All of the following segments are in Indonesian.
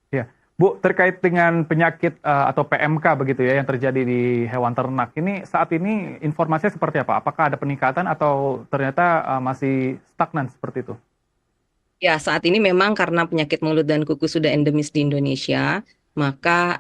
Ya, Bu, terkait dengan penyakit atau PMK begitu ya yang terjadi di hewan ternak ini saat ini informasinya seperti apa? Apakah ada peningkatan atau ternyata masih stagnan seperti itu? Ya, saat ini memang karena penyakit mulut dan kuku sudah endemis di Indonesia, maka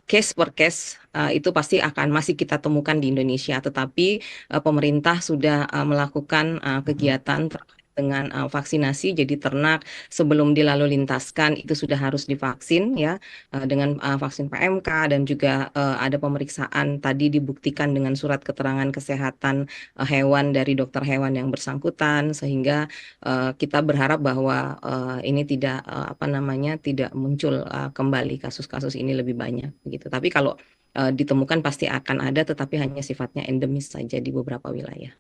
case per case itu pasti akan masih kita temukan di Indonesia. Tetapi pemerintah sudah melakukan Mhm. kegiatan terkait dengan vaksinasi. Jadi ternak sebelum dilalu lintaskan itu sudah harus divaksin ya dengan vaksin PMK dan juga ada pemeriksaan tadi dibuktikan dengan surat keterangan kesehatan hewan dari dokter hewan yang bersangkutan sehingga kita berharap bahwa ini tidak apa namanya tidak muncul kembali kasus-kasus ini lebih banyak begitu. Tapi kalau ditemukan pasti akan ada, tetapi hanya sifatnya endemis saja di beberapa wilayah.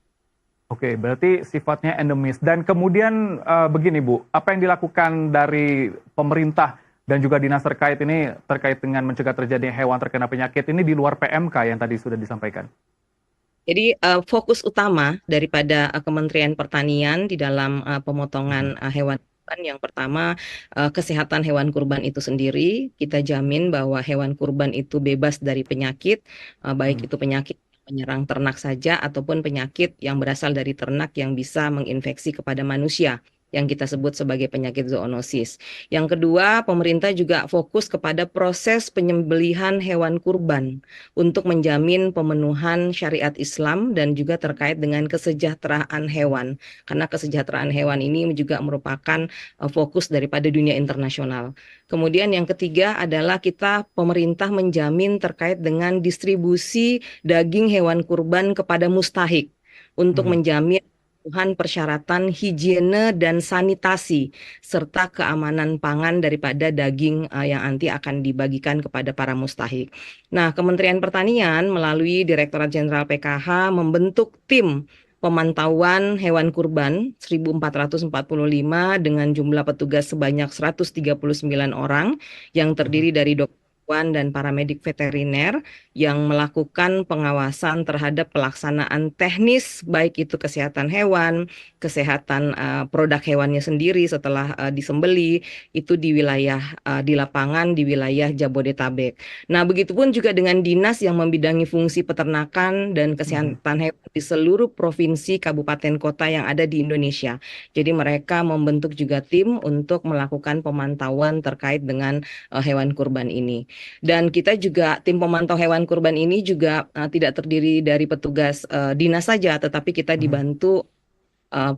Oke, berarti sifatnya endemis. Dan kemudian begini Bu, apa yang dilakukan dari pemerintah dan juga dinas terkait ini terkait dengan mencegah terjadinya hewan terkena penyakit ini di luar PMK yang tadi sudah disampaikan? Jadi fokus utama daripada Kementerian Pertanian di dalam Mhm. pemotongan hewan kurban yang pertama kesehatan hewan kurban itu sendiri kita jamin bahwa hewan kurban itu bebas dari penyakit Mhm. baik itu penyakit menyerang ternak saja ataupun penyakit yang berasal dari ternak yang bisa menginfeksi kepada manusia yang kita sebut sebagai penyakit zoonosis. Yang kedua, pemerintah juga fokus kepada proses penyembelihan hewan kurban untuk menjamin pemenuhan syariat Islam dan juga terkait dengan kesejahteraan hewan. Karena kesejahteraan hewan ini juga merupakan fokus daripada dunia internasional. Kemudian yang ketiga adalah kita pemerintah menjamin terkait dengan distribusi daging hewan kurban kepada mustahik untuk Mhm. menjamin pemenuhan persyaratan higiene dan sanitasi serta keamanan pangan daripada daging yang nanti akan dibagikan kepada para mustahik. Nah, Kementerian Pertanian melalui Direktorat Jenderal PKH membentuk tim pemantauan hewan kurban 1445 dengan jumlah petugas sebanyak 139 orang yang Mhm. terdiri dari dokter hewan dan paramedik veteriner yang melakukan pengawasan terhadap pelaksanaan teknis baik itu kesehatan hewan, kesehatan produk hewannya sendiri setelah disembeli itu di wilayah di lapangan di wilayah Jabodetabek. Nah, begitupun juga dengan dinas yang membidangi fungsi peternakan dan Mhm. kesehatan hewan di seluruh provinsi, kabupaten, kota yang ada di Indonesia. Jadi mereka membentuk juga tim untuk melakukan pemantauan terkait dengan hewan kurban ini. Dan kita juga tim pemantau hewan kurban ini juga tidak terdiri dari petugas dinas saja, tetapi kita Mhm. dibantu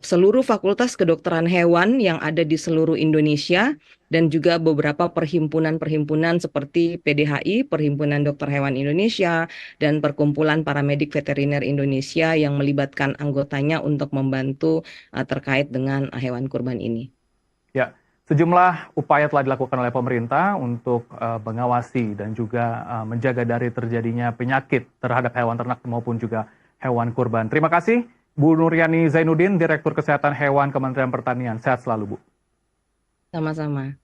seluruh fakultas kedokteran hewan yang ada di seluruh Indonesia dan juga beberapa perhimpunan-perhimpunan seperti PDHI, Perhimpunan Dokter Hewan Indonesia, dan Perkumpulan Paramedik Veteriner Indonesia yang melibatkan anggotanya untuk membantu terkait dengan hewan kurban ini. Ya, sejumlah upaya telah dilakukan oleh pemerintah untuk mengawasi dan juga menjaga dari terjadinya penyakit terhadap hewan ternak maupun juga hewan kurban. Terima kasih Bu Nuryani Zainuddin, Direktur Kesehatan Hewan Kementerian Pertanian. Sehat selalu, Bu. Sama-sama.